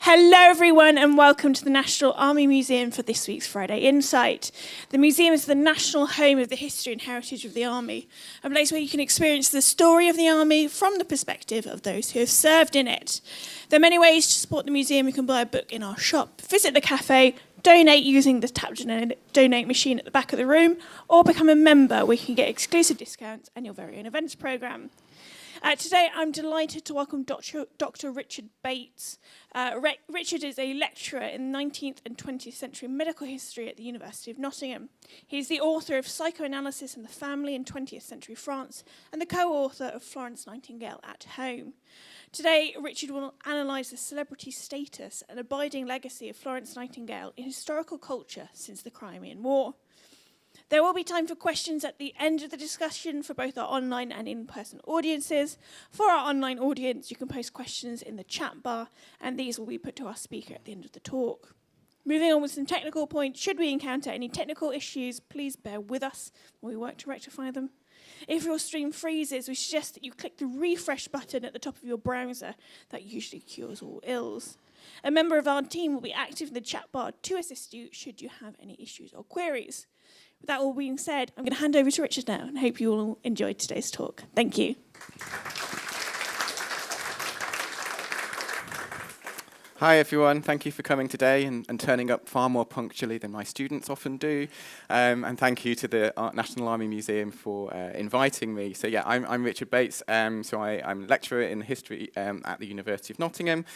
Hello everyone and welcome to the National Army Museum for this week's Friday Insight. The museum is the national home of the history and heritage of the Army, a place where you can experience the story of the Army from the perspective of those who have served in it. There are many ways to support the museum. You can buy a book in our shop, visit the cafe, donate using the tap donate machine at the back of the room, or become a member where you can get exclusive discounts and your very own events programme. Today, I'm delighted to welcome Dr. Richard Bates. Richard is a lecturer in 19th and 20th century medical history at the University of Nottingham. He's the author of Psychoanalysis and the Family in 20th Century France and the co-author of Florence Nightingale at Home. Today, Richard will analyse the celebrity status and abiding legacy of Florence Nightingale in historical culture since the Crimean War. There will be time for questions at the end of the discussion for both our online and in-person audiences. For our online audience, you can post questions in the chat bar, and these will be put to our speaker at the end of the talk. Moving on with some technical points, should we encounter any technical issues, please bear with us while we work to rectify them. If your stream freezes, we suggest that you click the refresh button at the top of your browser. That usually cures all ills. A member of our team will be active in the chat bar to assist you should you have any issues or queries. With that all being said, I'm going to hand over to Richard now and hope you all enjoyed today's talk. Thank you. Hi everyone, thank you for coming today and turning up far more punctually than my students often do. And thank you to the National Army Museum for inviting me. So yeah, I'm Richard Bates, I'm a lecturer in history at the University of Nottingham.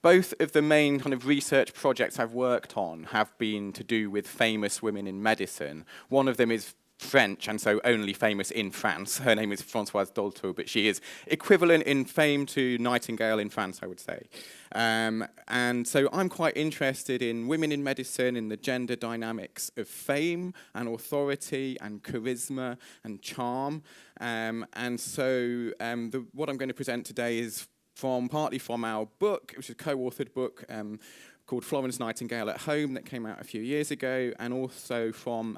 Both of the main kind of research projects I've worked on have been to do with famous women in medicine. One of them is French, and so only famous in France. Her name is Françoise Dolto, but she is equivalent in fame to Nightingale in France, I would say. And so I'm quite interested in women in medicine, in the gender dynamics of fame and authority and charisma and charm. And so what I'm going to present today is partly from our book, which is a co-authored book called Florence Nightingale at Home that came out a few years ago, and also from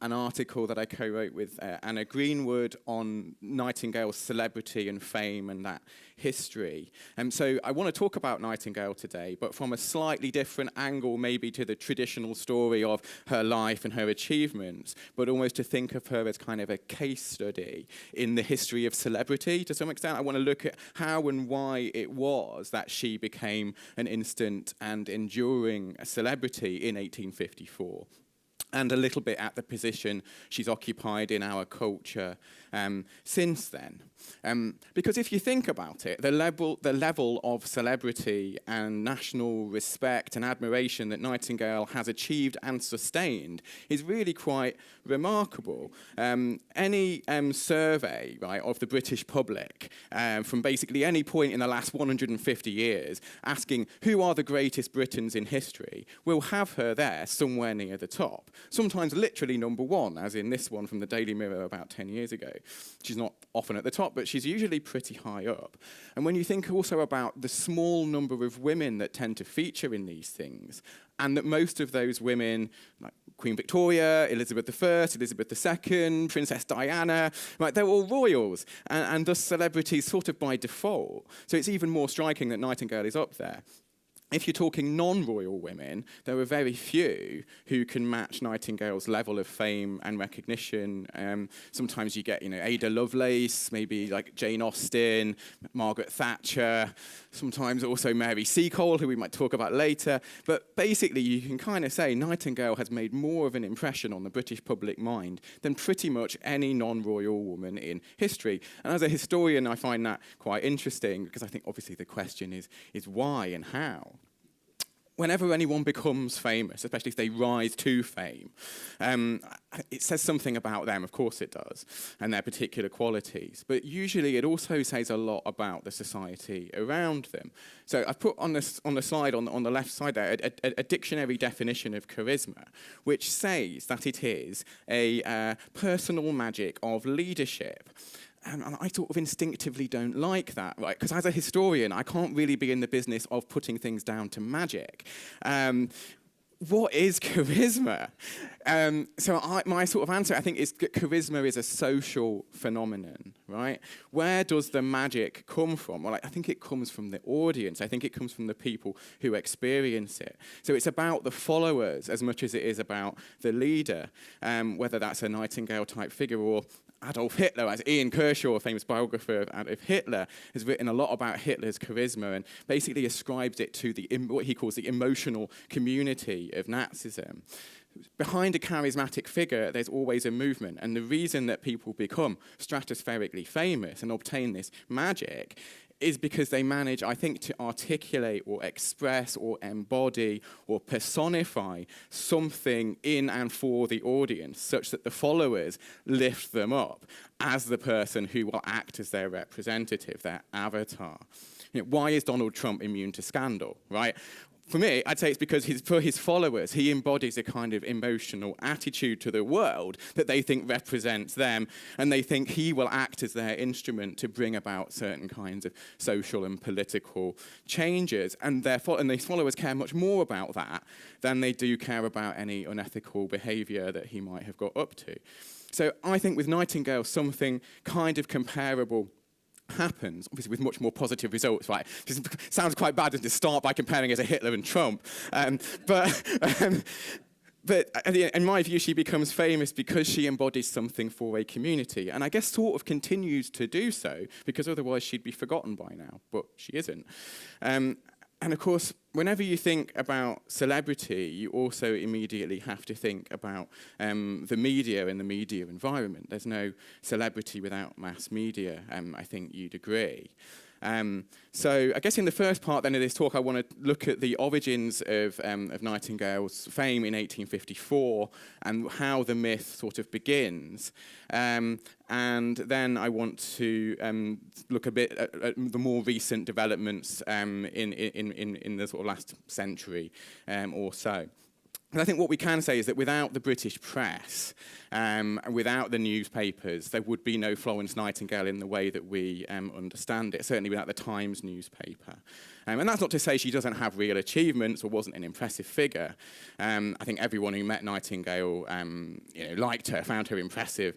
an article that I co-wrote with Anna Greenwood on Nightingale's celebrity and fame and that history. So I want to talk about Nightingale today, but from a slightly different angle maybe to the traditional story of her life and her achievements, but almost to think of her as kind of a case study in the history of celebrity to some extent. I want to look at how and why it was that she became an instant and enduring celebrity in 1854. And a little bit at the position she's occupied in our culture since then. Because if you think about it, the level of celebrity and national respect and admiration that Nightingale has achieved and sustained is really quite remarkable. Any survey, right, of the British public from basically any point in the last 150 years asking who are the greatest Britons in history will have her there somewhere near the top. Sometimes literally number one, as in this one from the Daily Mirror about 10 years ago. She's not often at the top, but she's usually pretty high up. And when you think also about the small number of women that tend to feature in these things, and that most of those women, like Queen Victoria, Elizabeth I, Elizabeth II, Princess Diana, right, they're all royals, and thus celebrities sort of by default. So it's even more striking that Nightingale is up there. If you're talking non-royal women, there are very few who can match Nightingale's level of fame and recognition. Sometimes you get, Ada Lovelace, maybe like Jane Austen, Margaret Thatcher, sometimes also Mary Seacole, who we might talk about later. But basically, you can kind of say Nightingale has made more of an impression on the British public mind than pretty much any non-royal woman in history. And as a historian, I find that quite interesting, because I think obviously the question is why and how. Whenever anyone becomes famous, especially if they rise to fame, it says something about them, of course it does, and their particular qualities. But usually it also says a lot about the society around them. So I've put on the slide, on the left side there, a dictionary definition of charisma, which says that it is a personal magic of leadership. And I sort of instinctively don't like that, right? Because as a historian, I can't really be in the business of putting things down to magic. What is charisma? My sort of answer, I think, is that charisma is a social phenomenon, right? Where does the magic come from? Well, I think it comes from the audience. I think it comes from the people who experience it. So it's about the followers as much as it is about the leader, whether that's a Nightingale-type figure or Adolf Hitler, as Ian Kershaw, a famous biographer of Adolf Hitler, has written a lot about Hitler's charisma and basically ascribes it to what he calls the emotional community of Nazism. Behind a charismatic figure, there's always a movement. And the reason that people become stratospherically famous and obtain this magic is because they manage, I think, to articulate or express or embody or personify something in and for the audience, such that the followers lift them up as the person who will act as their representative, their avatar. Why is Donald Trump immune to scandal, right? For me, I'd say it's because for his followers, he embodies a kind of emotional attitude to the world that they think represents them, and they think he will act as their instrument to bring about certain kinds of social and political changes. And these followers care much more about that than they do care about any unethical behaviour that he might have got up to. So I think with Nightingale, something kind of comparable happens, obviously with much more positive results, right? It sounds quite bad to start by comparing as a Hitler and Trump, but in my view, she becomes famous because she embodies something for a community, and I guess sort of continues to do so, because otherwise she'd be forgotten by now, but she isn't. And of course, whenever you think about celebrity, you also immediately have to think about the media and the media environment. There's no celebrity without mass media, I think you'd agree. So I guess in the first part then of this talk, I want to look at the origins of Nightingale's fame in 1854 and how the myth sort of begins. And then I want to look a bit at the more recent developments in the sort of last century or so. And I think what we can say is that without the British press, without the newspapers, there would be no Florence Nightingale in the way that we understand it, certainly without the Times newspaper. And that's not to say she doesn't have real achievements or wasn't an impressive figure. I think everyone who met Nightingale liked her, found her impressive.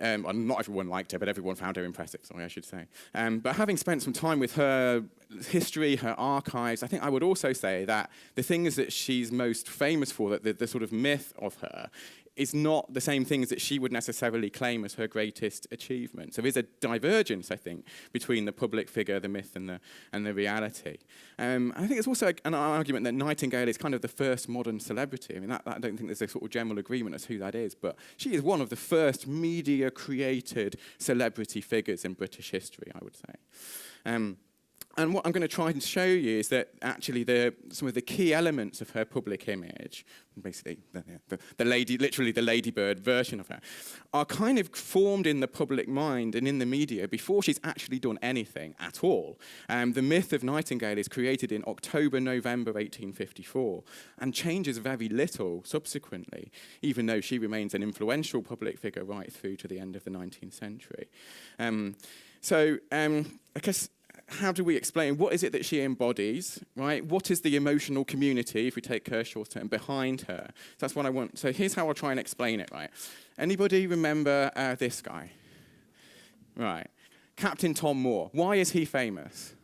Well, not everyone liked her, but everyone found her impressive, sorry, I should say. But having spent some time with her history, her archives, I think I would also say that the things that she's most famous for, that the sort of myth of her, is not the same things that she would necessarily claim as her greatest achievement. So there is a divergence, I think, between the public figure, the myth, and the reality. I think it's also an argument that Nightingale is kind of the first modern celebrity. I mean, I don't think there's a sort of general agreement as to who that is, but she is one of the first media-created celebrity figures in British history, I would say. And what I'm going to try and show you is that actually some of the key elements of her public image, basically the lady, literally the ladybird version of her, are kind of formed in the public mind and in the media before she's actually done anything at all. The myth of Nightingale is created in October, November 1854 and changes very little subsequently, even though she remains an influential public figure right through to the end of the 19th century. I guess, how do we explain, what is it that she embodies, right? What is the emotional community, if we take Kershaw's term, behind her? So that's what I want. So here's how I'll try and explain it, right? Anybody remember this guy? Right. Captain Tom Moore. Why is he famous?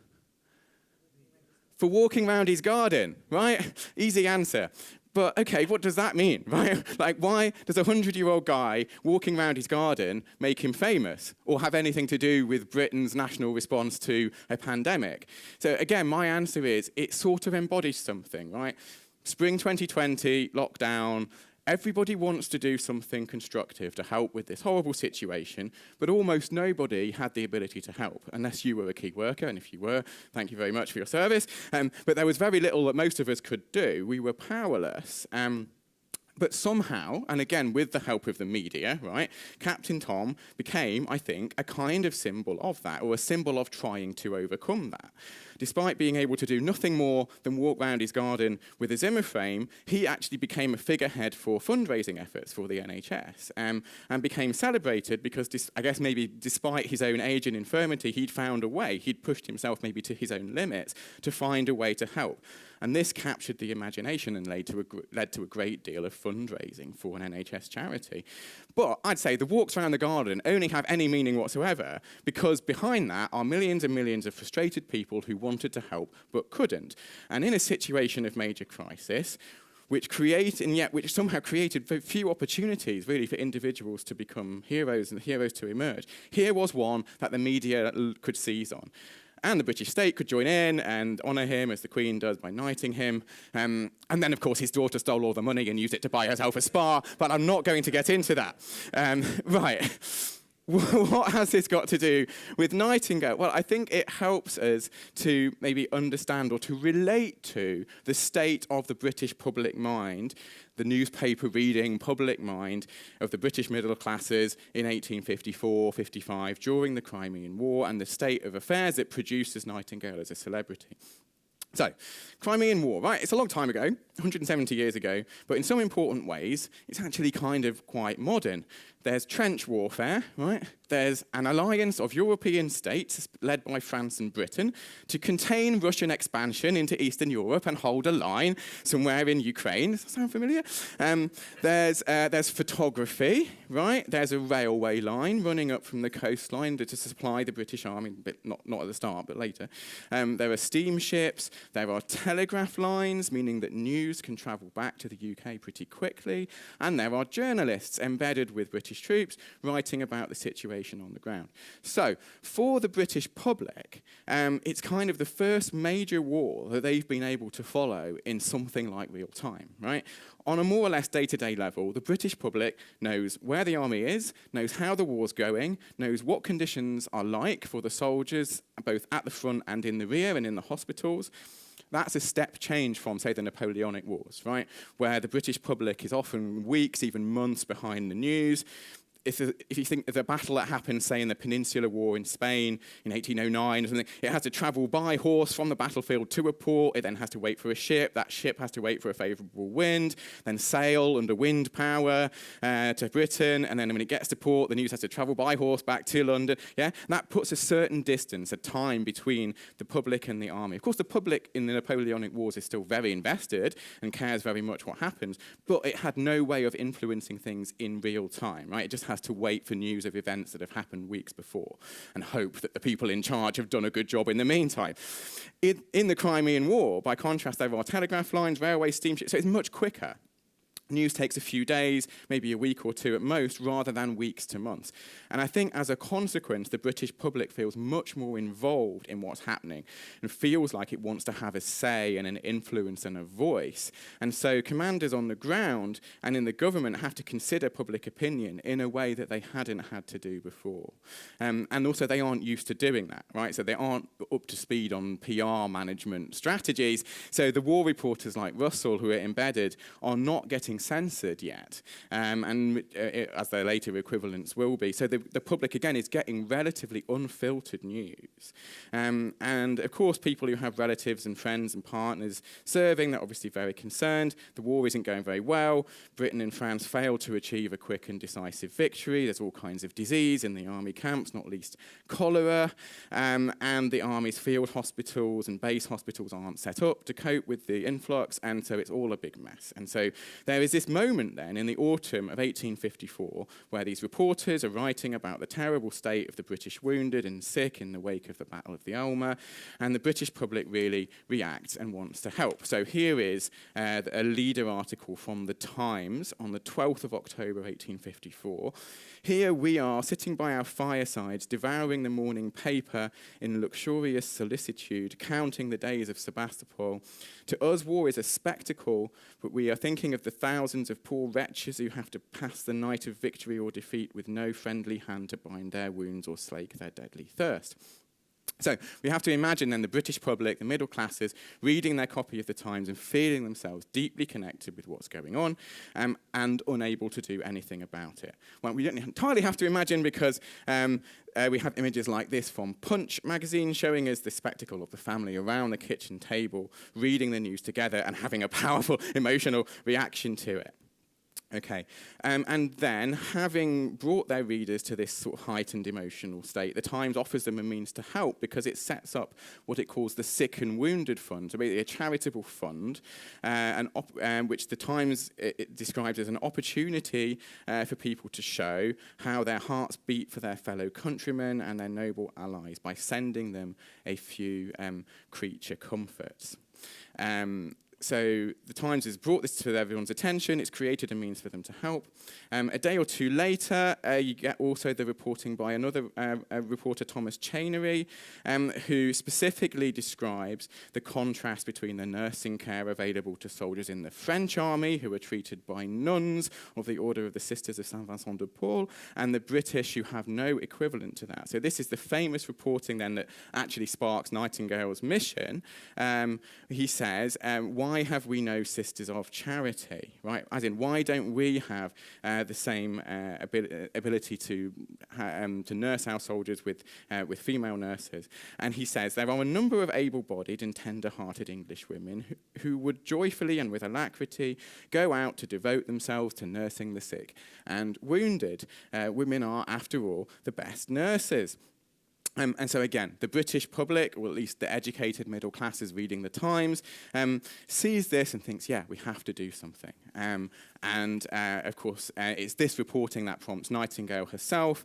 For walking around his garden, right? Easy answer. But, okay, what does that mean, right? Like, why does a 100-year-old guy walking around his garden make him famous or have anything to do with Britain's national response to a pandemic? So, again, my answer is it sort of embodies something, right? Spring 2020, lockdown, everybody wants to do something constructive to help with this horrible situation, but almost nobody had the ability to help, unless you were a key worker, and if you were, thank you very much for your service. But there was very little that most of us could do. We were powerless. But somehow, and again with the help of the media, right, Captain Tom became, I think, a kind of symbol of that, or a symbol of trying to overcome that. Despite being able to do nothing more than walk round his garden with a Zimmer frame, he actually became a figurehead for fundraising efforts for the NHS, and became celebrated because, I guess maybe despite his own age and infirmity, he'd found a way, he'd pushed himself maybe to his own limits to find a way to help. And this captured the imagination and led to a great deal of fundraising for an NHS charity. But I'd say the walks around the garden only have any meaning whatsoever because behind that are millions and millions of frustrated people who wanted to help but couldn't. And in a situation of major crisis, which somehow created very few opportunities, really, for individuals to become heroes and heroes to emerge. Here was one that the media could seize on. And the British state could join in and honour him, as the Queen does, by knighting him. And then, of course, his daughter stole all the money and used it to buy herself a spa, but I'm not going to get into that. Right. What has this got to do with Nightingale? Well, I think it helps us to maybe understand or to relate to the state of the British public mind, the newspaper reading public mind of the British middle classes in 1854-55 during the Crimean War and the state of affairs that produces Nightingale as a celebrity. So, Crimean War, right? It's a long time ago, 170 years ago, but in some important ways, it's actually kind of quite modern. There's trench warfare, right? There's an alliance of European states led by France and Britain to contain Russian expansion into Eastern Europe and hold a line somewhere in Ukraine. Does that sound familiar? There's photography, right? There's a railway line running up from the coastline to supply the British Army, but not at the start, but later. There are steamships. There are telegraph lines, meaning that news can travel back to the UK pretty quickly. And there are journalists embedded with British troops writing about the situation on the ground. So, for the British public, it's kind of the first major war that they've been able to follow in something like real time, right? On a more or less day-to-day level, the British public knows where the army is, knows how the war's going, knows what conditions are like for the soldiers, both at the front and in the rear and in the hospitals. That's a step change from, say, the Napoleonic Wars, right? Where the British public is often weeks, even months behind the news. If you think of the battle that happened, say, in the Peninsular War in Spain in 1809 or something, it has to travel by horse from the battlefield to a port. It then has to wait for a ship. That ship has to wait for a favourable wind, then sail under wind power to Britain. And then when it gets to port, the news has to travel by horse back to London. Yeah, and that puts a certain distance, a time between the public and the army. Of course, the public in the Napoleonic Wars is still very invested and cares very much what happens, but it had no way of influencing things in real time, right? It just has to wait for news of events that have happened weeks before and hope that the people in charge have done a good job in the meantime. In the Crimean War, by contrast, there are telegraph lines, railway, steamships, so it's much quicker. News takes a few days, maybe a week or two at most, rather than weeks to months. And I think as a consequence, the British public feels much more involved in what's happening and feels like it wants to have a say and an influence and a voice. And so commanders on the ground and in the government have to consider public opinion in a way that they hadn't had to do before. And also they aren't used to doing that, right? So they aren't up to speed on PR management strategies. So the war reporters like Russell, who are embedded, are not getting censored yet, as their later equivalents will be. So the public, again, is getting relatively unfiltered news. And, of course, people who have relatives and friends and partners serving, they're obviously very concerned. The war isn't going very well. Britain and France failed to achieve a quick and decisive victory. There's all kinds of disease in the army camps, not least cholera. And the army's field hospitals and base hospitals aren't set up to cope with the influx, and so it's all a big mess. And so there is this moment then in the autumn of 1854 where these reporters are writing about the terrible state of the British wounded and sick in the wake of the Battle of the Alma, and the British public really reacts and wants to help. So here is a leader article from the Times on the 12th of October 1854. Here we are sitting by our firesides, devouring the morning paper in luxurious solicitude, counting the days of Sebastopol. To us, war is a spectacle, but we are thinking of the thousands of poor wretches who have to pass the night of victory or defeat with no friendly hand to bind their wounds or slake their deadly thirst. So we have to imagine then the British public, the middle classes, reading their copy of the Times and feeling themselves deeply connected with what's going on and unable to do anything about it. Well, we don't entirely have to imagine because we have images like this from Punch magazine showing us the spectacle of the family around the kitchen table, reading the news together and having a powerful emotional reaction to it. Okay, and then, having brought their readers to this sort of heightened emotional state, the Times offers them a means to help because it sets up what it calls the Sick and Wounded Fund, so basically a charitable fund, which the Times it describes as an opportunity for people to show how their hearts beat for their fellow countrymen and their noble allies by sending them a few creature comforts. So the Times has brought this to everyone's attention. It's created a means for them to help. A day or two later, you get also the reporting by another reporter, Thomas Chainery, who specifically describes the contrast between the nursing care available to soldiers in the French army, who are treated by nuns of the Order of the Sisters of Saint Vincent de Paul, and the British, who have no equivalent to that. So this is the famous reporting then that actually sparks Nightingale's mission. He says, why have we no sisters of charity, right? As in, why don't we have the same ability to nurse our soldiers with female nurses? And he says, there are a number of able-bodied and tender-hearted English women who would joyfully and with alacrity go out to devote themselves to nursing the sick and wounded. Women are, after all, the best nurses. And so again, the British public, or at least the educated middle classes reading the Times, sees this and thinks, yeah, we have to do something. Of course, it's this reporting that prompts Nightingale herself,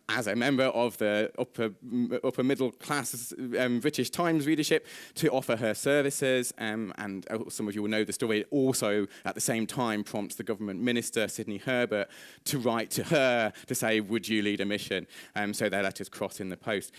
as a member of the upper middle class British Times readership, to offer her services. And some of you will know the story. It also, at the same time, prompts the government minister, Sidney Herbert, to write to her to say, would you lead a mission? So their letters cross in the post.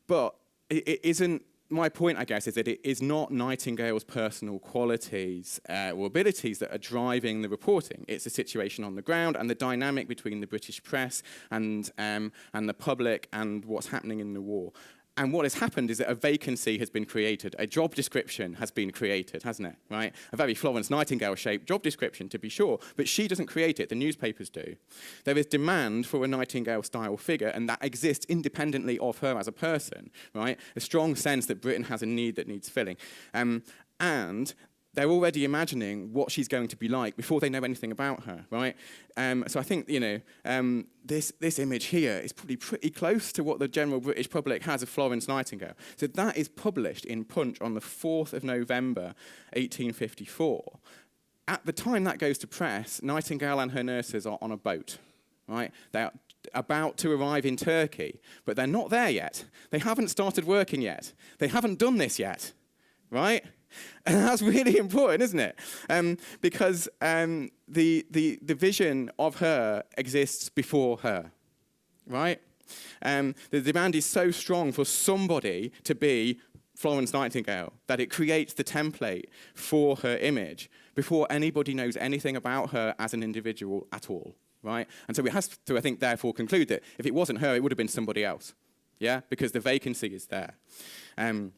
But it isn't, my point, I guess, is that it is not Nightingale's personal qualities or abilities that are driving the reporting. It's the situation on the ground and the dynamic between the British press and the public and what's happening in the war. And what has happened is that a vacancy has been created. A job description has been created, hasn't it? Right? A very Florence Nightingale-shaped job description, to be sure. But she doesn't create it. The newspapers do. There is demand for a Nightingale-style figure, and that exists independently of her as a person. Right? A strong sense that Britain has a need that needs filling. And they're already imagining what she's going to be like before they know anything about her, right? So I think, this image here is probably pretty close to what the general British public has of Florence Nightingale. So that is published in Punch on the 4th of November, 1854. At the time that goes to press, Nightingale and her nurses are on a boat, right? They are about to arrive in Turkey, but they're not there yet. They haven't started working yet. They haven't done this yet, right? And that's really important, isn't it? Because the vision of her exists before her, right? The demand is so strong for somebody to be Florence Nightingale that it creates the template for her image before anybody knows anything about her as an individual at all, right? And so we have to, I think, therefore conclude that if it wasn't her, it would have been somebody else, yeah? Because the vacancy is there. And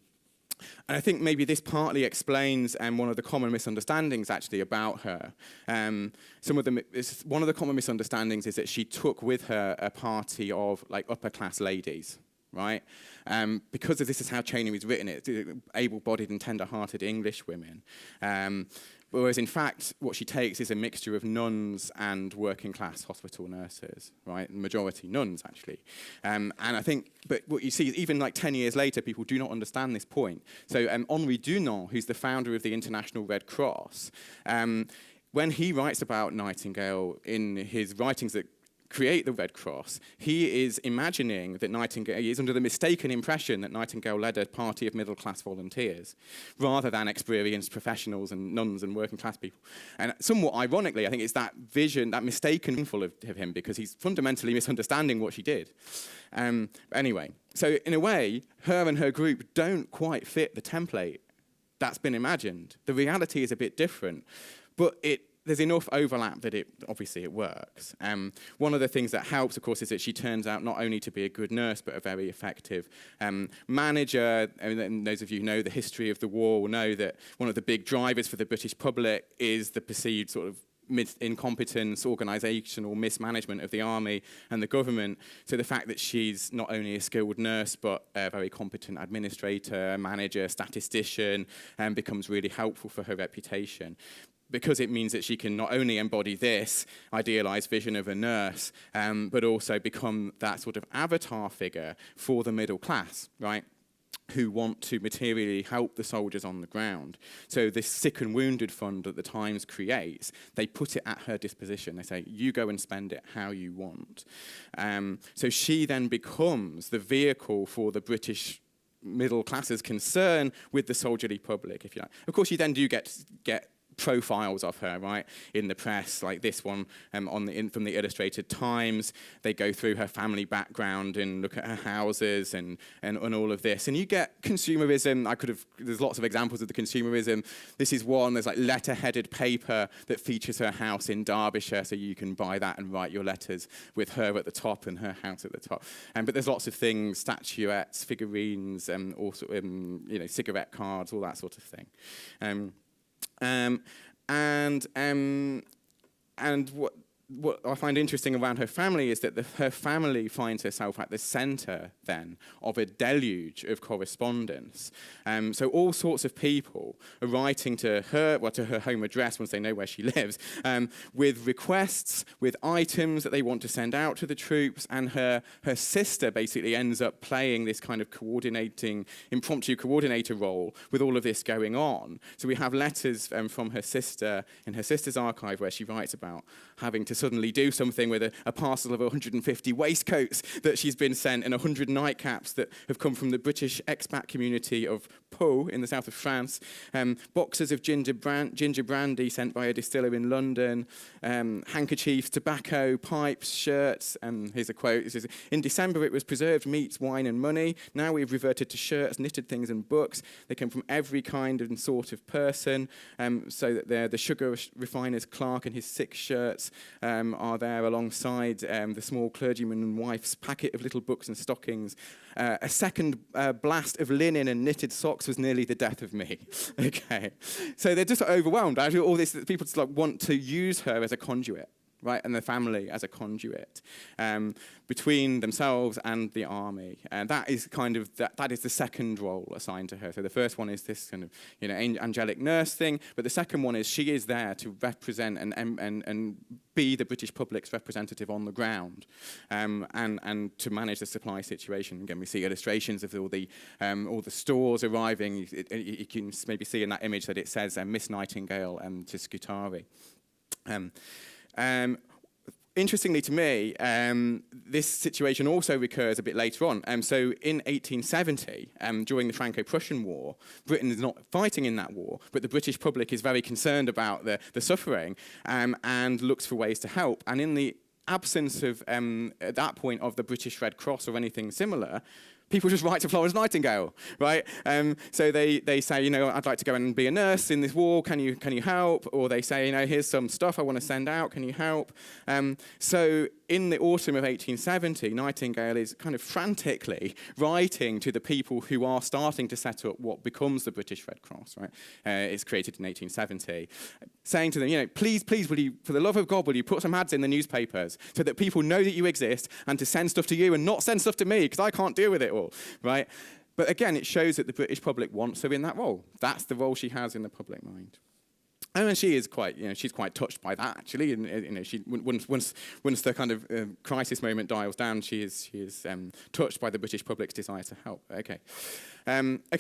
I think maybe this partly explains one of the common misunderstandings actually about her. One of the common misunderstandings is that she took with her a party of like upper class ladies, right? Because this is how Chainery's written it, able-bodied and tender-hearted English women. Whereas, in fact, what she takes is a mixture of nuns and working-class hospital nurses, right? Majority nuns, actually. And I think, but what you see, even like 10 years later, people do not understand this point. So Henry Dunant, who's the founder of the International Red Cross, when he writes about Nightingale in his writings that create the Red Cross, he is imagining that Nightingale, he is under the mistaken impression that Nightingale led a party of middle-class volunteers, rather than experienced professionals and nuns and working-class people. And somewhat ironically, I think it's that vision, that mistaken full of him, because he's fundamentally misunderstanding what she did. Anyway, so in a way, her and her group don't quite fit the template that's been imagined. The reality is a bit different, but there's enough overlap that obviously it works. One of the things that helps, of course, is that she turns out not only to be a good nurse, but a very effective manager. And those of you who know the history of the war will know that one of the big drivers for the British public is the perceived sort of incompetence, organisational mismanagement of the army and the government. So the fact that she's not only a skilled nurse, but a very competent administrator, manager, statistician, becomes really helpful for her reputation. because it means that she can not only embody this idealized vision of a nurse, but also become that sort of avatar figure for the middle class, right? Who want to materially help the soldiers on the ground. So this sick and wounded fund that the Times creates, they put it at her disposition. They say, you go and spend it how you want. So she then becomes the vehicle for the British middle class's concern with the soldierly public, if you like. Of course, you then do get profiles of her, right, in the press, like this one from the Illustrated Times. They go through her family background and look at her houses and all of this. And you get consumerism. There's lots of examples of the consumerism. This is one, there's like letter-headed paper that features her house in Derbyshire, so you can buy that and write your letters with her at the top and her house at the top. But there's lots of things, statuettes, figurines, also cigarette cards, all that sort of thing. And what I find interesting around her family is that her family finds herself at the centre, then, of a deluge of correspondence. So all sorts of people are writing to her, to her home address once they know where she lives, with requests, with items that they want to send out to the troops, and her sister basically ends up playing this kind of impromptu coordinator role with all of this going on. So we have letters from her sister in her sister's archive where she writes about having to suddenly do something with a parcel of 150 waistcoats that she's been sent and 100 nightcaps that have come from the British expat community of Pau in the south of France, boxes of ginger brandy sent by a distiller in London, handkerchiefs, tobacco, pipes, shirts. Here's a quote. It says, in December it was preserved meats, wine and money. Now we've reverted to shirts, knitted things and books. They come from every kind and sort of person. So that they're the sugar refiner's clerk and his 6 shirts are there alongside the small clergyman and wife's packet of little books and stockings. A second blast of linen and knitted socks was nearly the death of me. Okay, so they're just overwhelmed. Actually, all this, people just want to use her as a conduit, right, and the family as a conduit between themselves and the army. And that is that is the second role assigned to her. So the first one is this kind of angelic nurse thing, but the second one is she is there to represent and be the British public's representative on the ground, and to manage the supply situation. Again, we see illustrations of all the stores arriving. You can maybe see in that image that it says Miss Nightingale to Scutari. Interestingly to me, this situation also recurs a bit later on. So in 1870, during the Franco-Prussian War, Britain is not fighting in that war, but the British public is very concerned about the suffering and looks for ways to help. And in the absence of, at that point, of the British Red Cross or anything similar, people just write to Florence Nightingale, right? So they say, I'd like to go and be a nurse in this war. Can you help? Or they say, here's some stuff I want to send out. Can you help? So in the autumn of 1870, Nightingale is kind of frantically writing to the people who are starting to set up what becomes the British Red Cross, right? It's created in 1870, saying to them, please, will you, for the love of God, will you put some ads in the newspapers so that people know that you exist and to send stuff to you and not send stuff to me because I can't deal with it all, right? But again, it shows that the British public wants her in that role. That's the role she has in the public mind. And she is quite, she's quite touched by that actually. And she once the kind of crisis moment dials down, she is touched by the British public's desire to help. Okay,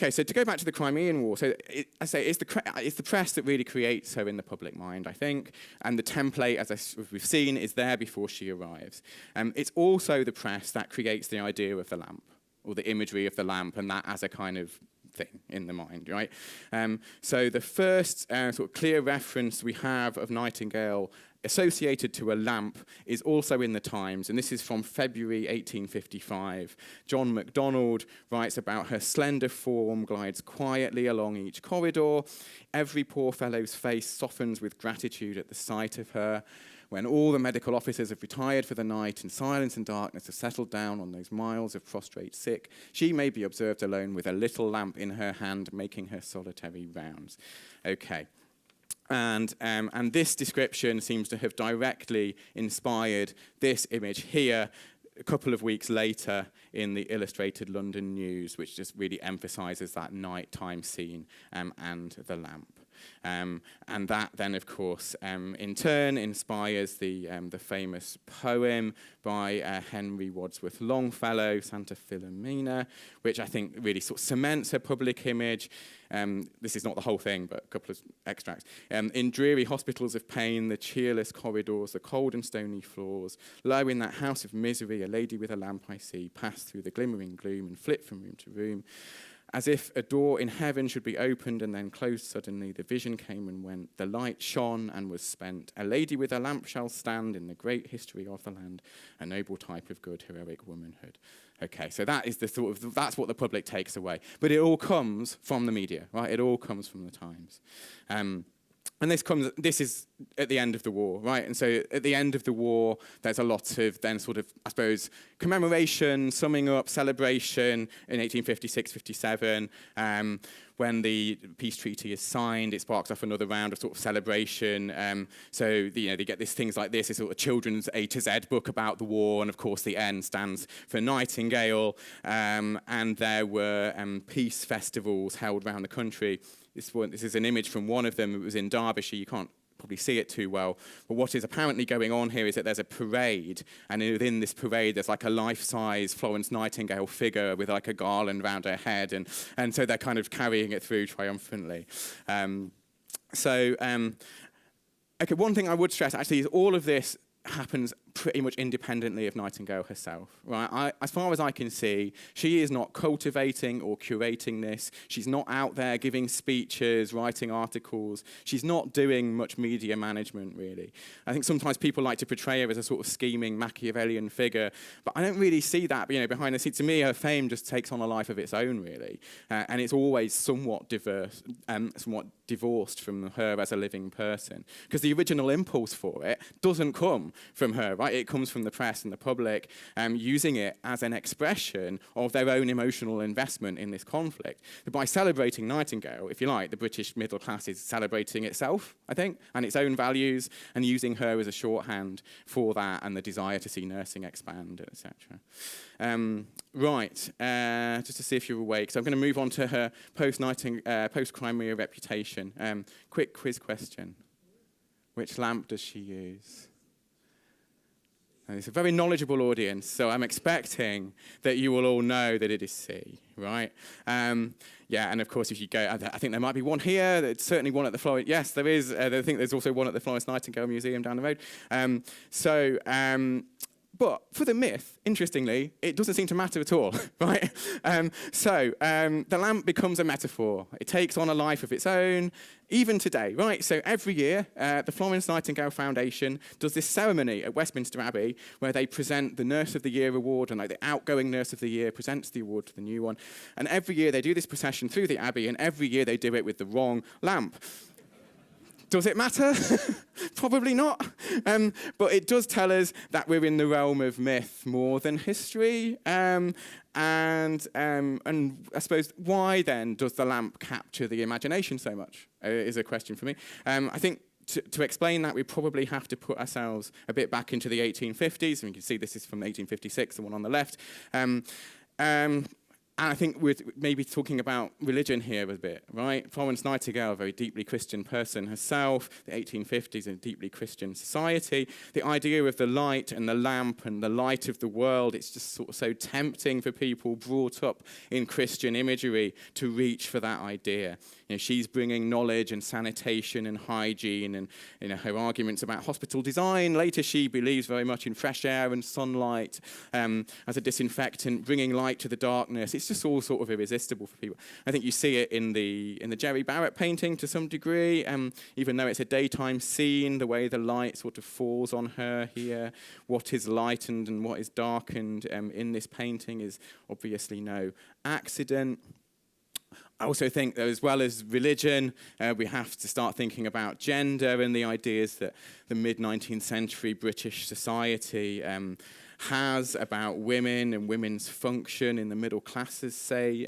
so to go back to the Crimean War, so I say it's the press that really creates her in the public mind, I think, and the template, as we've seen, is there before she arrives. It's also the press that creates the idea of the lamp, or the imagery of the lamp, and that as a kind of thing in the mind, right? So the first sort of clear reference we have of Nightingale associated to a lamp is also in the Times, and this is from February 1855. John MacDonald writes about her slender form glides quietly along each corridor. Every poor fellow's face softens with gratitude at the sight of her. When all the medical officers have retired for the night and silence and darkness have settled down on those miles of prostrate sick, she may be observed alone with a little lamp in her hand making her solitary rounds. Okay. And this description seems to have directly inspired this image here a couple of weeks later in the Illustrated London News, which just really emphasises that nighttime scene and the lamp. And that then, of course, in turn inspires the famous poem by Henry Wadsworth Longfellow, Santa Filomena, which I think really sort of cements her public image. This is not the whole thing, but a couple of extracts. In dreary hospitals of pain, the cheerless corridors, the cold and stony floors, low in that house of misery, a lady with a lamp I see pass through the glimmering gloom and flit from room to room. As if a door in heaven should be opened and then closed suddenly, the vision came and went, the light shone and was spent. A lady with a lamp shall stand in the great history of the land, a noble type of good, heroic womanhood. Okay, so that is that's what the public takes away. But it all comes from the media, right? It all comes from the Times. And this is at the end of the war, right? And so at the end of the war, there's a lot of then sort of, I suppose, commemoration, summing up, celebration in 1856-57. When the peace treaty is signed, it sparks off another round of sort of celebration. So they get these things like this sort of children's A to Z book about the war, and of course the N stands for Nightingale. And there were peace festivals held around the country. This is an image from one of them. It was in Derbyshire. You can't probably see it too well. But what is apparently going on here is that there's a parade, and within this parade there's like a life-size Florence Nightingale figure with like a garland around her head, and so they're kind of carrying it through triumphantly. Okay, one thing I would stress actually is all of this happens pretty much independently of Nightingale herself, right? As far as I can see, she is not cultivating or curating this. She's not out there giving speeches, writing articles. She's not doing much media management, really. I think sometimes people like to portray her as a sort of scheming Machiavellian figure, but I don't really see that, behind the scenes. To me, her fame just takes on a life of its own, really, and it's always somewhat diverse, somewhat divorced from her as a living person, because the original impulse for it doesn't come from her, right? It comes from the press and the public using it as an expression of their own emotional investment in this conflict. But by celebrating Nightingale, if you like, the British middle class is celebrating itself, I think, and its own values, and using her as a shorthand for that and the desire to see nursing expand, etc. Just to see if you're awake. So I'm going to move on to her post-Crimea reputation. Quick quiz question. Which lamp does she use? And it's a very knowledgeable audience, so I'm expecting that you will all know that it is C, right? And of course, if you go, I think there might be one here. There's certainly one at the Florence. Yes, there is. I think there's also one at the Florence Nightingale Museum down the road. But for the myth, interestingly, it doesn't seem to matter at all, right? The lamp becomes a metaphor. It takes on a life of its own, even today, right? So every year, the Florence Nightingale Foundation does this ceremony at Westminster Abbey where they present the Nurse of the Year award, and the outgoing Nurse of the Year presents the award to the new one. And every year they do this procession through the Abbey, and every year they do it with the wrong lamp. Does it matter? Probably not. But it does tell us that we're in the realm of myth more than history. And I suppose, why then does the lamp capture the imagination so much, is a question for me. I think to explain that, we probably have to put ourselves a bit back into the 1850s. And you can see this is from 1856, the one on the left. And I think we're maybe talking about religion here a bit, right? Florence Nightingale, a very deeply Christian person herself, the 1850s, a deeply Christian society. The idea of the light and the lamp and the light of the world, it's just sort of so tempting for people brought up in Christian imagery to reach for that idea. She's bringing knowledge and sanitation and hygiene and her arguments about hospital design. Later, she believes very much in fresh air and sunlight as a disinfectant, bringing light to the darkness. It's just all sort of irresistible for people. I think you see it in the Jerry Barrett painting to some degree, even though it's a daytime scene, the way the light sort of falls on her here. What is lightened and what is darkened in this painting is obviously no accident. I also think that as well as religion, we have to start thinking about gender and the ideas that the mid-19th century British society has about women and women's function in the middle classes, say.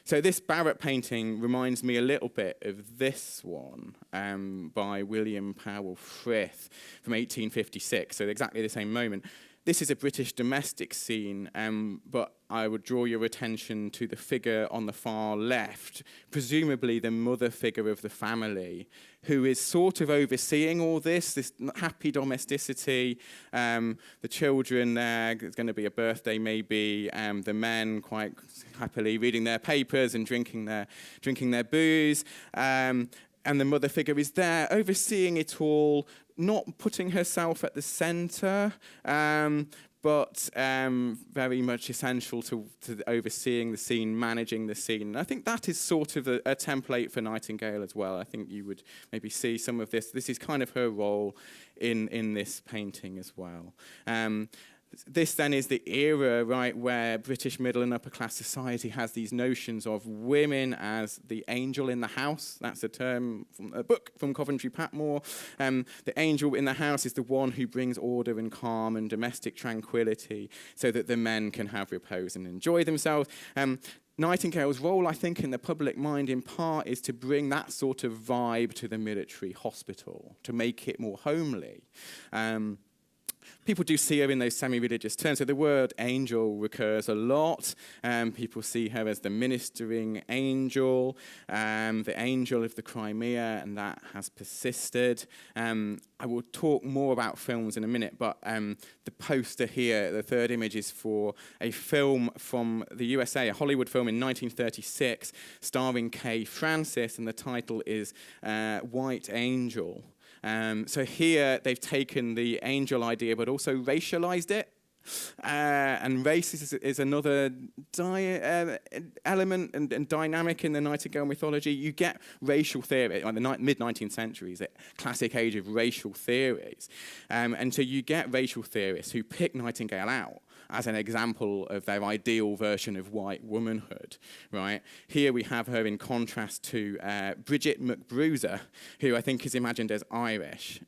So this Barrett painting reminds me a little bit of this one by William Powell Frith from 1856, so exactly the same moment. This is a British domestic scene, but I would draw your attention to the figure on the far left, presumably the mother figure of the family, who is sort of overseeing all this happy domesticity, the children there, there's going to be a birthday maybe, the men quite happily reading their papers and drinking their booze, and the mother figure is there overseeing it all, not putting herself at the centre, but very much essential to overseeing the scene, managing the scene. And I think that is sort of a template for Nightingale as well. I think you would maybe see some of this. This is kind of her role in this painting as well. This then is the era, right, where British middle and upper class society has these notions of women as the angel in the house. That's a term from a book from Coventry Patmore. The angel in the house is the one who brings order and calm and domestic tranquility so that the men can have repose and enjoy themselves. Nightingale's role, I think, in the public mind in part is to bring that sort of vibe to the military hospital, to make it more homely. People do see her in those semi-religious terms. So the word angel recurs a lot. People see her as the ministering angel, the angel of the Crimea, and that has persisted. I will talk more about films in a minute, but the poster here, the third image, is for a film from the USA, a Hollywood film in 1936, starring Kay Francis, and the title is White Angel. So here they've taken the angel idea but also racialized it. And race is another element and dynamic in the Nightingale mythology. You get racial theory, like the mid-19th century is a classic age of racial theories. And so you get racial theorists who pick Nightingale out as an example of their ideal version of white womanhood, right? Here we have her in contrast to Bridget McBruiser, who I think is imagined as Irish.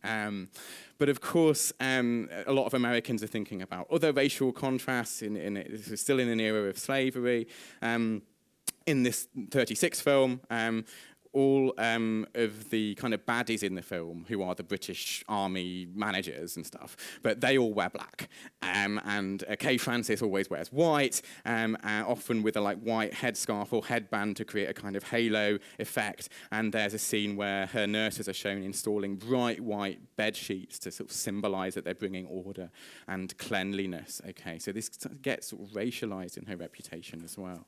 But of course, a lot of Americans are thinking about other racial contrasts. This is still in an era of slavery. In this 36 film, all of the kind of baddies in the film, who are the British Army managers and stuff, but they all wear black. And Kay Francis always wears white, often with a white headscarf or headband to create a kind of halo effect. And there's a scene where her nurses are shown installing bright white bed sheets to sort of symbolise that they're bringing order and cleanliness. Okay, so this gets sort of racialised in her reputation as well.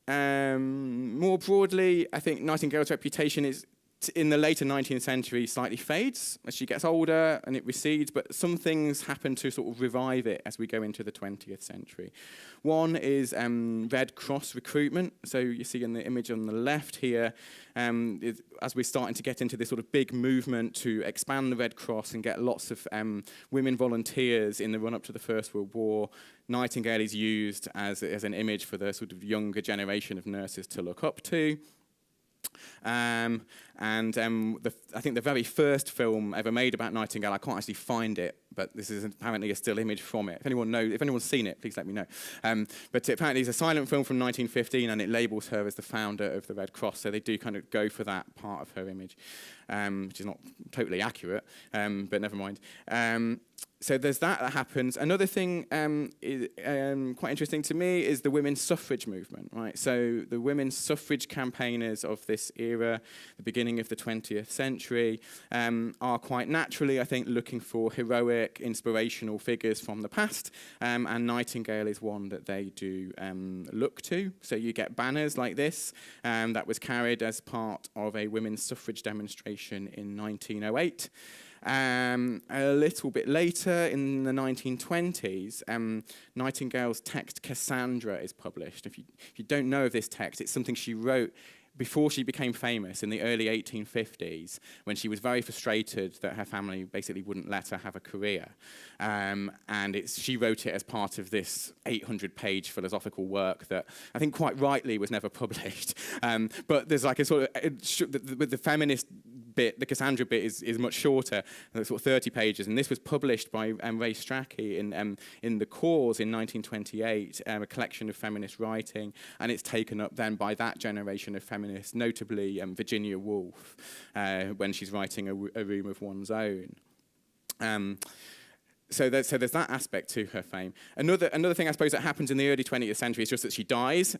More broadly, I think Nightingale's reputation is, in the later 19th century, slightly fades as she gets older and it recedes, but some things happen to sort of revive it as we go into the 20th century. One is Red Cross recruitment. So you see in the image on the left here, as we're starting to get into this sort of big movement to expand the Red Cross and get lots of women volunteers in the run-up to the First World War, Nightingale is used as an image for the sort of younger generation of nurses to look up to. I think the very first film ever made about Nightingale, I can't actually find it, but this is apparently a still image from it. If anyone's seen it, please let me know. But apparently it's a silent film from 1915, and it labels her as the founder of the Red Cross, so they do kind of go for that part of her image, which is not totally accurate, but never mind. So there's that happens. Another thing quite interesting to me is the women's suffrage movement, right? So the women's suffrage campaigners of this era, the beginning of the 20th century, are quite naturally, I think, looking for heroic, inspirational figures from the past, and Nightingale is one that they do look to. So you get banners like this that was carried as part of a women's suffrage demonstration in 1908. A little bit later, in the 1920s, Nightingale's text Cassandra is published. If you don't know of this text, it's something she wrote before she became famous in the early 1850s, when she was very frustrated that her family basically wouldn't let her have a career. And she wrote it as part of this 800-page philosophical work that I think quite rightly was never published. But there's like a sort of, with the feminist bit, the Cassandra bit is much shorter, sort of 30 pages, and this was published by Ray Strachey in The Cause in 1928, a collection of feminist writing, and it's taken up then by that generation of feminists, notably Virginia Woolf, when she's writing A Room of One's Own. So there's that aspect to her fame. Another thing I suppose that happens in the early 20th century is just that she dies.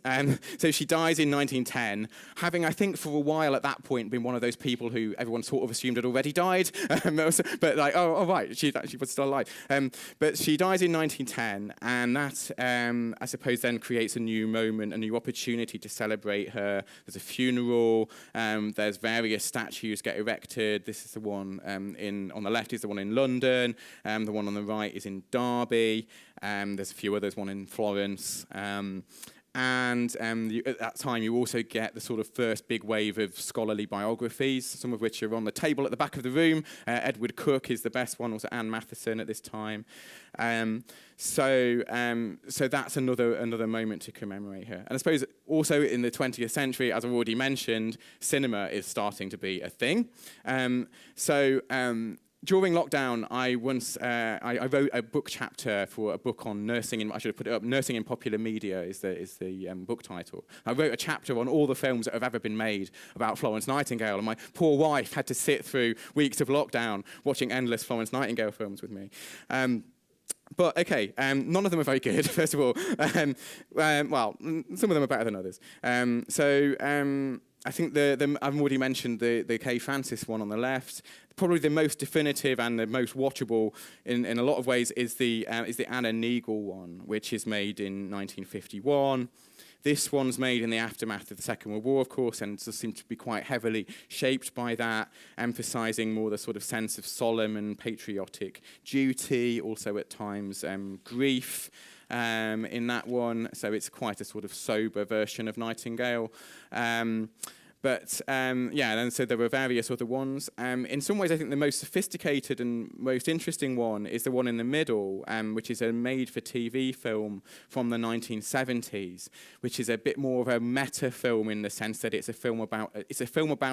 So she dies in 1910, having, I think, for a while at that point been one of those people who everyone sort of assumed had already died. But like, oh right, she was still alive. But she dies in 1910, and that, I suppose, then creates a new moment, a new opportunity to celebrate her. There's a funeral. There's various statues get erected. This is the one on the left is the one in London. The one on the right is in Derby. There's a few others, one in Florence. At that time, you also get the sort of first big wave of scholarly biographies, some of which are on the table at the back of the room. Edward Cook is the best one, also Anne Matheson at this time. So that's another moment to commemorate her. And I suppose also in the 20th century, as I've already mentioned, cinema is starting to be a thing. During lockdown, I wrote a book chapter for a book on nursing. I should have put it up. Nursing in Popular Media is the book title. I wrote a chapter on all the films that have ever been made about Florence Nightingale, and my poor wife had to sit through weeks of lockdown watching endless Florence Nightingale films with me. But okay, none of them are very good, first of all. Well, some of them are better than others. I think I've already mentioned the Kay Francis one on the left. Probably the most definitive and the most watchable in a lot of ways is the Anna Neagle one, which is made in 1951. This one's made in the aftermath of the Second World War, of course, and does seem to be quite heavily shaped by that, emphasising more the sort of sense of solemn and patriotic duty, also at times grief in that one. So it's quite a sort of sober version of Nightingale. And so there were various other ones. In some ways, I think the most sophisticated and most interesting one is the one in the middle, which is a made-for-TV film from the 1970s, which is a bit more of a meta film in the sense that it's a film about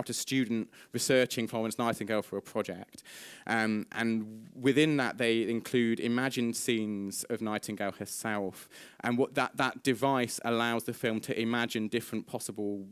a student researching Florence Nightingale for a project. And within that, they include imagined scenes of Nightingale herself, and what that device allows the film to imagine different possible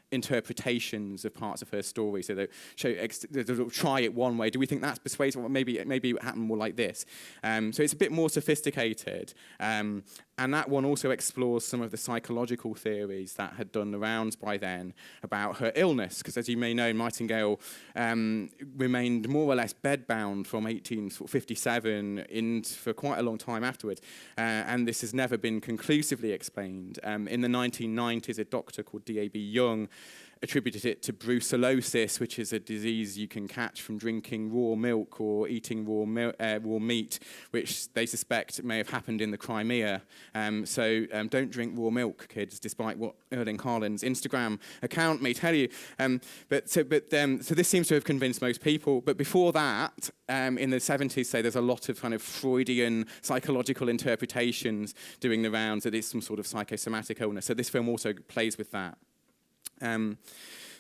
interpretations of parts of her story. So they'll try it one way. Do we think that's persuasive? Well, maybe it happened more like this. So it's a bit more sophisticated. And that one also explores some of the psychological theories that had done the rounds by then about her illness. Because as you may know, Nightingale remained more or less bedbound from 1857 for quite a long time afterwards. And this has never been conclusively explained. In the 1990s, a doctor called D.A.B. Young attributed it to brucellosis, which is a disease you can catch from drinking raw milk or eating raw meat, which they suspect may have happened in the Crimea. So don't drink raw milk, kids, despite what Erling Haaland's Instagram account may tell you. So this seems to have convinced most people. But before that, in the 70s, say, there's a lot of kind of Freudian psychological interpretations doing the rounds that it's some sort of psychosomatic illness. So this film also plays with that.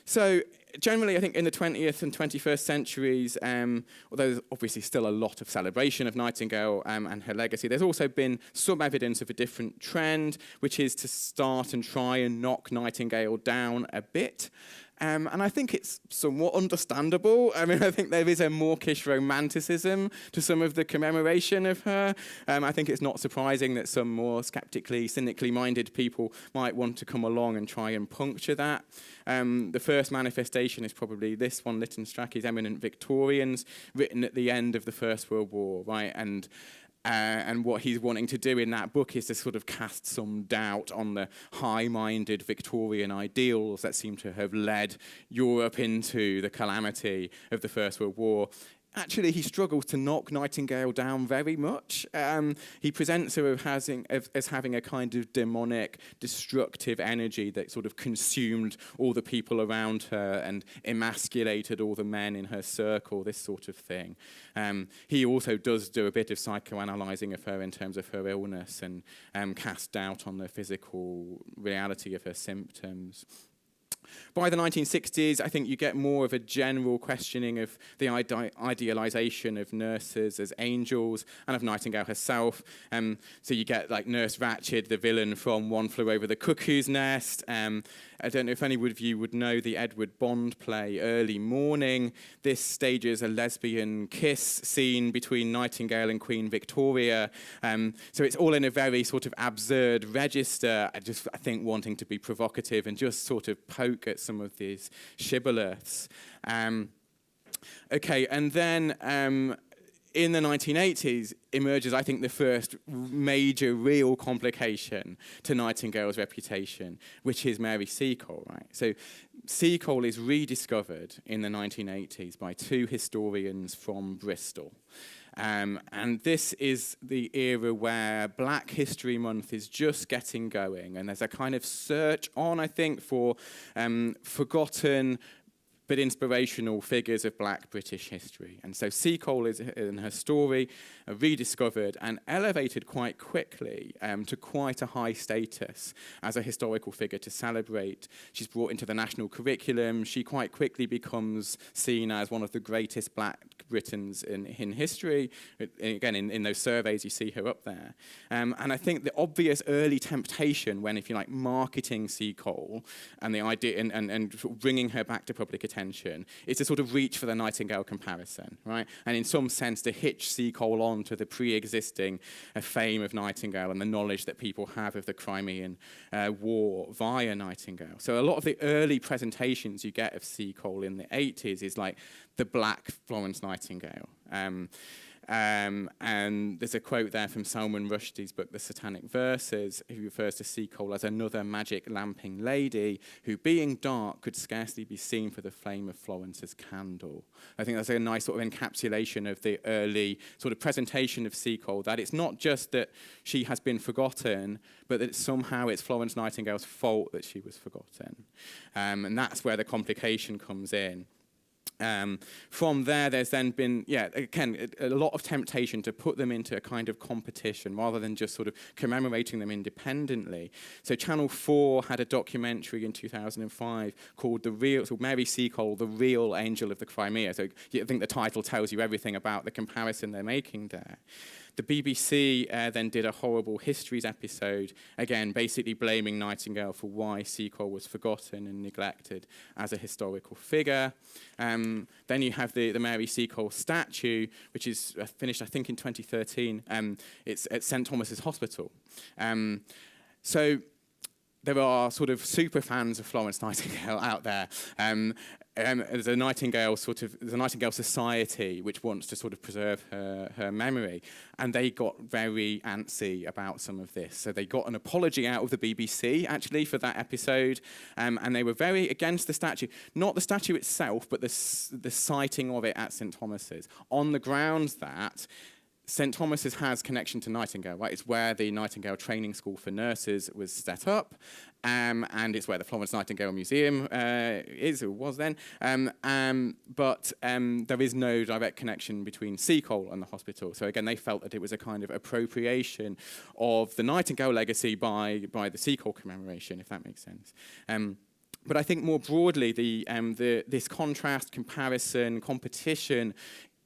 So generally, I think in the 20th and 21st centuries, although there's obviously still a lot of celebration of Nightingale and her legacy, there's also been some evidence of a different trend, which is to start and try and knock Nightingale down a bit. And I think it's somewhat understandable. I mean, I think there is a mawkish romanticism to some of the commemoration of her. I think it's not surprising that some more sceptically, cynically minded people might want to come along and try and puncture that. The first manifestation is probably this one, Lytton Strackey's Eminent Victorians, written at the end of the First World War, right? And what he's wanting to do in that book is to sort of cast some doubt on the high-minded Victorian ideals that seem to have led Europe into the calamity of the First World War. Actually, he struggles to knock Nightingale down very much. He presents her as having a kind of demonic, destructive energy that sort of consumed all the people around her and emasculated all the men in her circle, this sort of thing. He also does do a bit of psychoanalyzing of her in terms of her illness and cast doubt on the physical reality of her symptoms. By the 1960s, I think you get more of a general questioning of the idealisation of nurses as angels and of Nightingale herself. So you get like Nurse Ratched, the villain from One Flew Over the Cuckoo's Nest, I don't know if any of you would know the Edward Bond play Early Morning. This stages a lesbian kiss scene between Nightingale and Queen Victoria. So it's all in a very sort of absurd register, I think wanting to be provocative and just sort of poke at some of these shibboleths. Okay, and then in the 1980s emerges, I think, the first major real complication to Nightingale's reputation, which is Mary Seacole, right? So Seacole is rediscovered in the 1980s by two historians from Bristol. And this is the era where Black History Month is just getting going, and there's a kind of search on, I think, for forgotten but inspirational figures of Black British history. And so Seacole is, in her story, rediscovered and elevated quite quickly to quite a high status as a historical figure to celebrate. She's brought into the national curriculum. She quite quickly becomes seen as one of the greatest Black Britons in history. Again, in those surveys, you see her up there. And I think the obvious early temptation when, if you like, marketing Seacole and the idea and sort of bringing her back to public attention is to sort of reach for the Nightingale comparison, right? And in some sense to hitch Seacole on to the pre-existing fame of Nightingale and the knowledge that people have of the Crimean War via Nightingale. So a lot of the early presentations you get of Seacole in the 80s is like the Black Florence Nightingale. And there's a quote there from Salman Rushdie's book, The Satanic Verses, who refers to Seacole as another magic lamping lady who, being dark, could scarcely be seen for the flame of Florence's candle. I think that's a nice sort of encapsulation of the early sort of presentation of Seacole, that it's not just that she has been forgotten, but that somehow it's Florence Nightingale's fault that she was forgotten. And that's where the complication comes in. From there, there's then been, again, a lot of temptation to put them into a kind of competition rather than just sort of commemorating them independently. So Channel 4 had a documentary in 2005 called Mary Seacole, The Real Angel of the Crimea. So I think the title tells you everything about the comparison they're making there. The BBC then did a Horrible Histories episode, again, basically blaming Nightingale for why Seacole was forgotten and neglected as a historical figure. Then you have the Mary Seacole statue, which is finished, I think, in 2013. It's at St Thomas's Hospital. So there are sort of super fans of Florence Nightingale out there. There's a Nightingale Society which wants to sort of preserve her memory, and they got very antsy about some of this. So they got an apology out of the BBC actually for that episode, and they were very against the statue, not the statue itself, but the siting of it at St Thomas's, on the grounds that St Thomas's has connection to Nightingale, right? It's where the Nightingale Training School for Nurses was set up, and it's where the Florence Nightingale Museum is, or was then. But there is no direct connection between Seacole and the hospital. So again, they felt that it was a kind of appropriation of the Nightingale legacy by the Seacole commemoration, if that makes sense. But I think more broadly, this contrast, comparison, competition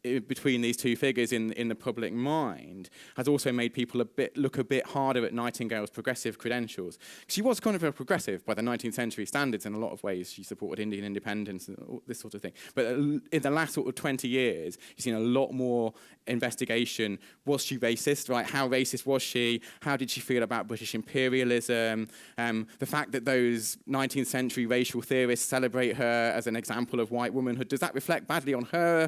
between these two figures in the public mind has also made people look a bit harder at Nightingale's progressive credentials. She was kind of a progressive by the 19th century standards in a lot of ways. She supported Indian independence and all this sort of thing. But in the last sort of 20 years, you've seen a lot more investigation. Was she racist, right? How racist was she? How did she feel about British imperialism? The fact that those 19th century racial theorists celebrate her as an example of white womanhood, does that reflect badly on her?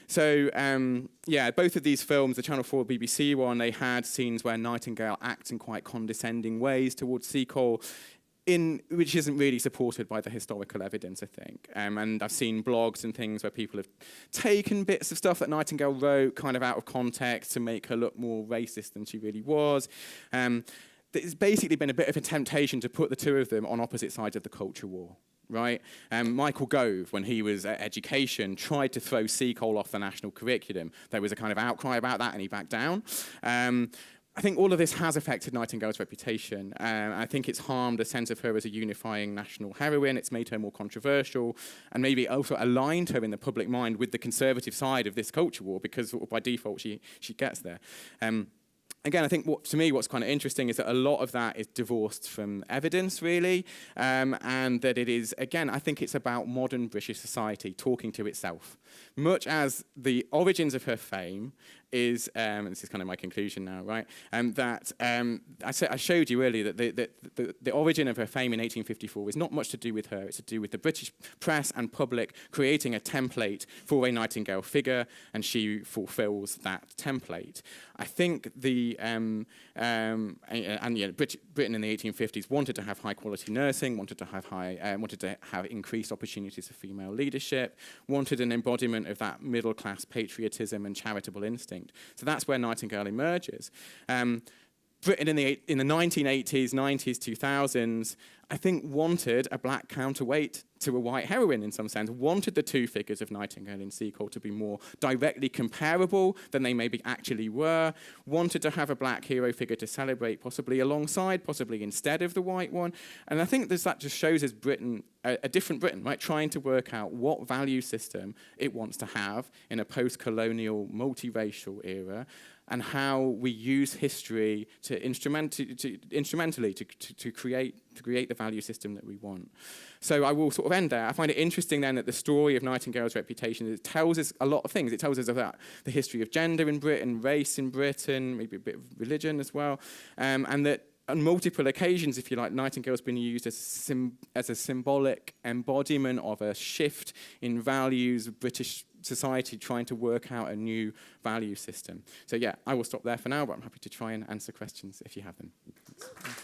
Both of these films, the Channel 4 BBC one, they had scenes where Nightingale acts in quite condescending ways towards Seacole, which isn't really supported by the historical evidence, I think. And I've seen blogs and things where people have taken bits of stuff that Nightingale wrote kind of out of context to make her look more racist than she really was. There's basically been a bit of a temptation to put the two of them on opposite sides of the culture war. Right? Michael Gove, when he was at Education, tried to throw Seacole off the national curriculum. There was a kind of outcry about that, and he backed down. I think all of this has affected Nightingale's reputation. I think it's harmed a sense of her as a unifying national heroine. It's made her more controversial, and maybe also aligned her in the public mind with the conservative side of this culture war, because by default she gets there. again, I think to me what's kind of interesting is that a lot of that is divorced from evidence, really, and that it is, again, I think it's about modern British society talking to itself. Much as the origins of her fame is, and this is kind of my conclusion now, right, that I showed you earlier that the origin of her fame in 1854 is not much to do with her, it's to do with the British press and public creating a template for a Nightingale figure, and she fulfills that template. I think Britain in the 1850s wanted to have high quality nursing, wanted to have increased opportunities for female leadership, wanted an embodiment of that middle class patriotism and charitable instinct. So that's where Nightingale emerges. Britain in the 1980s, 90s, 2000s, I think wanted a black counterweight to a white heroine in some sense, wanted the two figures of Nightingale and Seacole to be more directly comparable than they maybe actually were, wanted to have a black hero figure to celebrate, possibly alongside, possibly instead of the white one. And I think that just shows us Britain, a different Britain, right? Trying to work out what value system it wants to have in a post-colonial, multiracial era, and how we use history to instrumentally to create the value system that we want. So I will sort of end there. I find it interesting then that the story of Nightingale's reputation, it tells us a lot of things. It tells us about the history of gender in Britain, race in Britain, maybe a bit of religion as well, and that on multiple occasions, if you like, Nightingale's been used as a symbolic embodiment of a shift in values of British society trying to work out a new value system. So yeah, I will stop there for now, but I'm happy to try and answer questions if you have them. Thanks.